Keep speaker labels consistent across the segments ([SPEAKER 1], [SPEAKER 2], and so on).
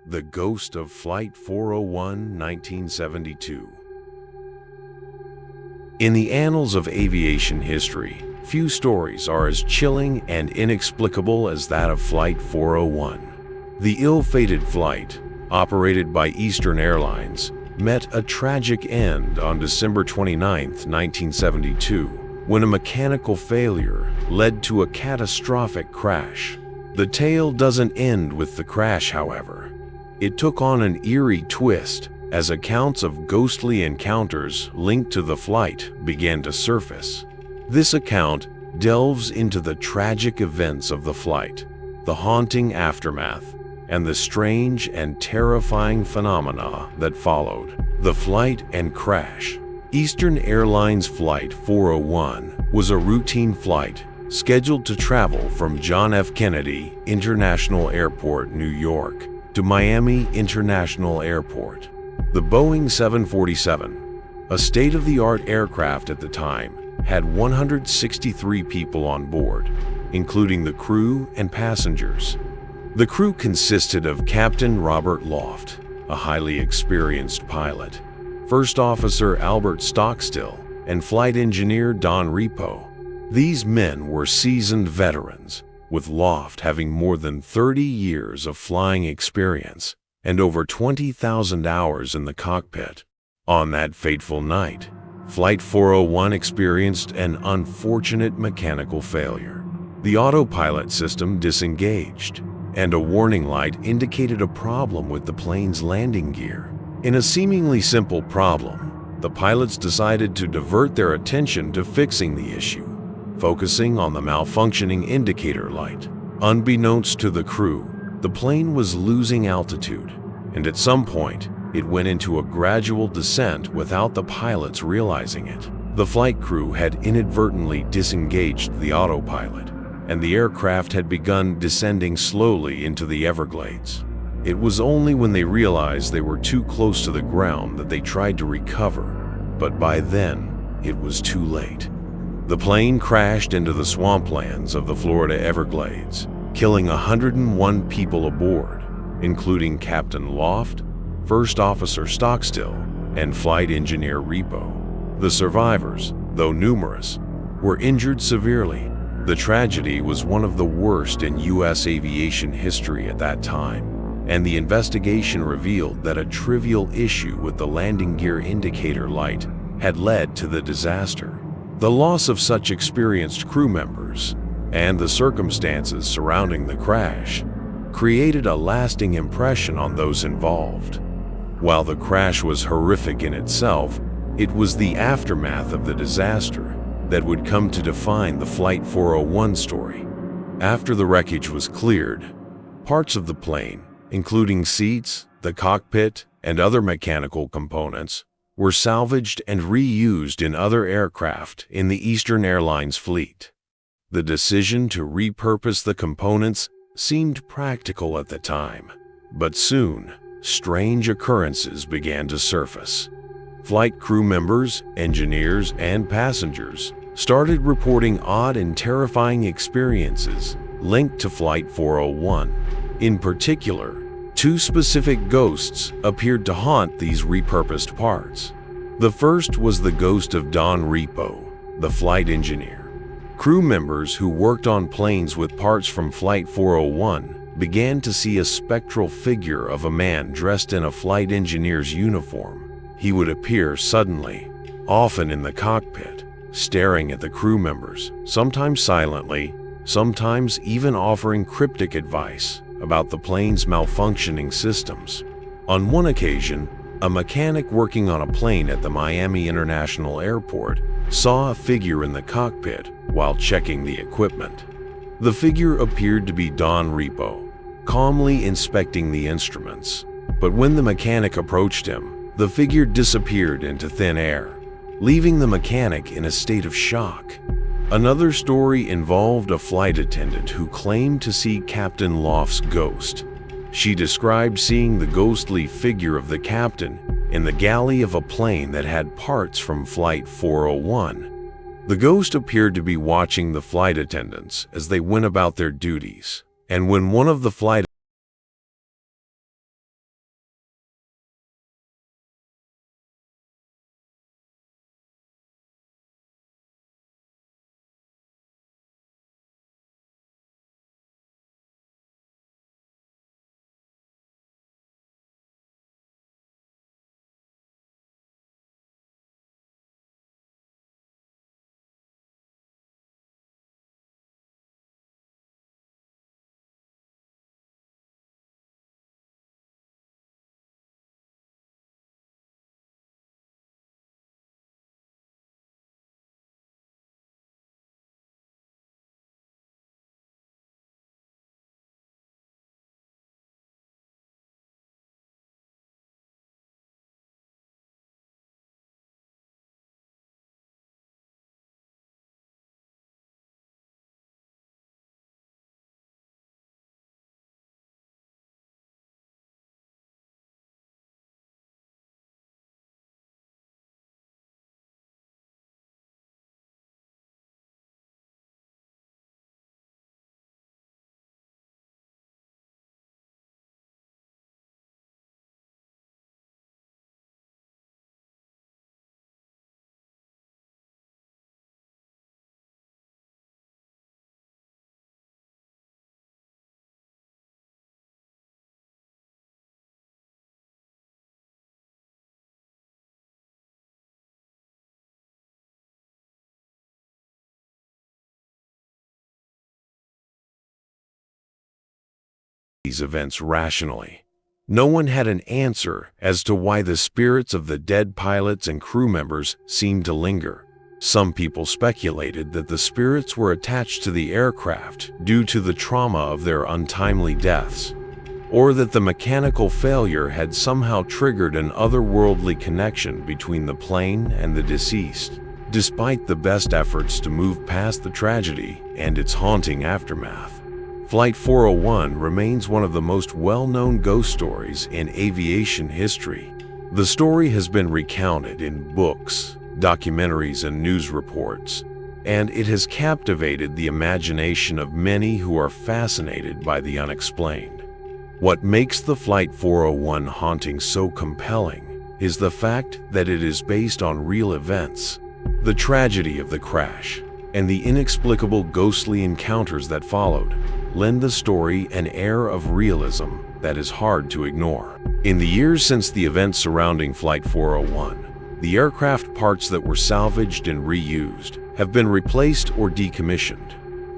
[SPEAKER 1] The Ghost of Flight 401, 1972. In the annals of aviation history, few stories are as chilling and inexplicable as that of Flight 401. The ill-fated flight, operated by Eastern Airlines, met a tragic end on December 29, 1972, when a mechanical failure led to a catastrophic crash. The tale doesn't end with the crash, however. It took on an eerie twist as accounts of ghostly encounters linked to the flight began to surface. This account delves into the tragic events of the flight, the haunting aftermath, and the strange and terrifying phenomena that followed. The flight and crash. Eastern Airlines Flight 401 was a routine flight scheduled to travel from John F. Kennedy International Airport, New York, to Miami International Airport. The Boeing 747, a state-of-the-art aircraft at the time, had 163 people on board, including the crew and passengers. The crew consisted of Captain Robert Loft, a highly experienced pilot, First Officer Albert Stockstill, and Flight Engineer Don Repo. These men were seasoned veterans, with Loft having more than 30 years of flying experience and over 20,000 hours in the cockpit. On that fateful night, Flight 401 experienced an unfortunate mechanical failure. The autopilot system disengaged, and a warning light indicated a problem with the plane's landing gear. In a seemingly simple problem, the pilots decided to divert their attention to fixing the issue, focusing on the malfunctioning indicator light. Unbeknownst to the crew, the plane was losing altitude, and at some point, it went into a gradual descent without the pilots realizing it. The flight crew had inadvertently disengaged the autopilot, and the aircraft had begun descending slowly into the Everglades. It was only when they realized they were too close to the ground that they tried to recover, but by then, it was too late. The plane crashed into the swamplands of the Florida Everglades, killing 101 people aboard, including Captain Loft, First Officer Stockstill, and Flight Engineer Repo. The survivors, though numerous, were injured severely. The tragedy was one of the worst in U.S. aviation history at that time, and the investigation revealed that a trivial issue with the landing gear indicator light had led to the disaster. The loss of such experienced crew members and the circumstances surrounding the crash created a lasting impression on those involved. While the crash was horrific in itself, it was the aftermath of the disaster that would come to define the Flight 401 story. After the wreckage was cleared, parts of the plane, including seats, the cockpit, and other mechanical components, were salvaged and reused in other aircraft in the Eastern Airlines fleet. The decision to repurpose the components seemed practical at the time, but soon, strange occurrences began to surface. Flight crew members, engineers, and passengers started reporting odd and terrifying experiences linked to Flight 401. In particular, two specific ghosts appeared to haunt these repurposed parts. The first was the ghost of Don Repo, the flight engineer. Crew members who worked on planes with parts from Flight 401 began to see a spectral figure of a man dressed in a flight engineer's uniform. He would appear suddenly, often in the cockpit, staring at the crew members, sometimes silently, sometimes even offering cryptic advice about the plane's malfunctioning systems. On one occasion, a mechanic working on a plane at the Miami International Airport saw a figure in the cockpit while checking the equipment. The figure appeared to be Don Repo, calmly inspecting the instruments. But when the mechanic approached him, the figure disappeared into thin air, leaving the mechanic in a state of shock. Another story involved a flight attendant who claimed to see Captain Loft's ghost. She described seeing the ghostly figure of the captain in the galley of a plane that had parts from Flight 401. The ghost appeared to be watching the flight attendants as they went about their duties, and when one of the flight these events rationally. No one had an answer as to why the spirits of the dead pilots and crew members seemed to linger. Some people speculated that the spirits were attached to the aircraft due to the trauma of their untimely deaths, or that the mechanical failure had somehow triggered an otherworldly connection between the plane and the deceased. Despite the best efforts to move past the tragedy and its haunting aftermath, Flight 401 remains one of the most well-known ghost stories in aviation history. The story has been recounted in books, documentaries, and news reports, and it has captivated the imagination of many who are fascinated by the unexplained. What makes the Flight 401 haunting so compelling is the fact that it is based on real events. The tragedy of the crash and the inexplicable ghostly encounters that followed lend the story an air of realism that is hard to ignore. In the years since the events surrounding Flight 401, the aircraft parts that were salvaged and reused have been replaced or decommissioned.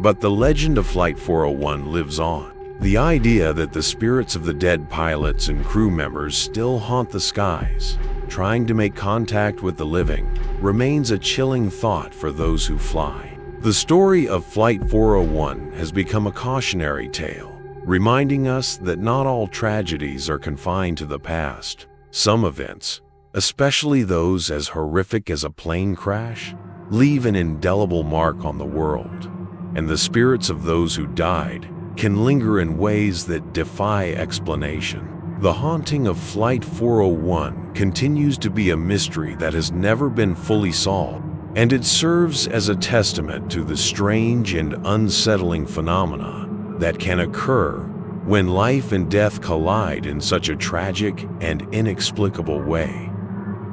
[SPEAKER 1] But the legend of Flight 401 lives on. The idea that the spirits of the dead pilots and crew members still haunt the skies, trying to make contact with the living, remains a chilling thought for those who fly. The story of Flight 401 has become a cautionary tale, reminding us that not all tragedies are confined to the past. Some events, especially those as horrific as a plane crash, leave an indelible mark on the world, and the spirits of those who died can linger in ways that defy explanation. The haunting of Flight 401 continues to be a mystery that has never been fully solved, and it serves as a testament to the strange and unsettling phenomena that can occur when life and death collide in such a tragic and inexplicable way.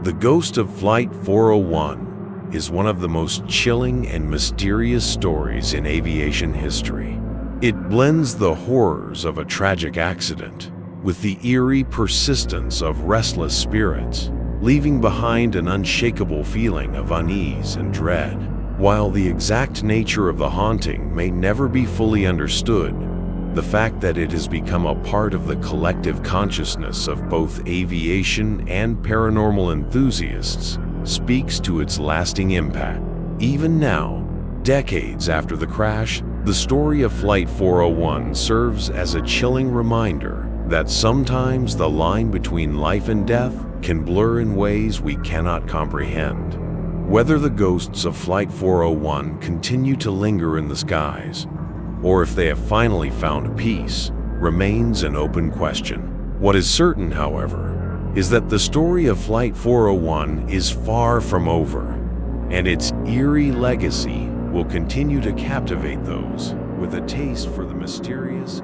[SPEAKER 1] The ghost of Flight 401 is one of the most chilling and mysterious stories in aviation history. It blends the horrors of a tragic accident with the eerie persistence of restless spirits, leaving behind an unshakable feeling of unease and dread. While the exact nature of the haunting may never be fully understood, the fact that it has become a part of the collective consciousness of both aviation and paranormal enthusiasts speaks to its lasting impact. Even now, decades after the crash, the story of Flight 401 serves as a chilling reminder that sometimes the line between life and death can blur in ways we cannot comprehend. Whether the ghosts of Flight 401 continue to linger in the skies, or if they have finally found peace, remains an open question. What is certain, however, is that the story of Flight 401 is far from over, and its eerie legacy will continue to captivate those with a taste for the mysterious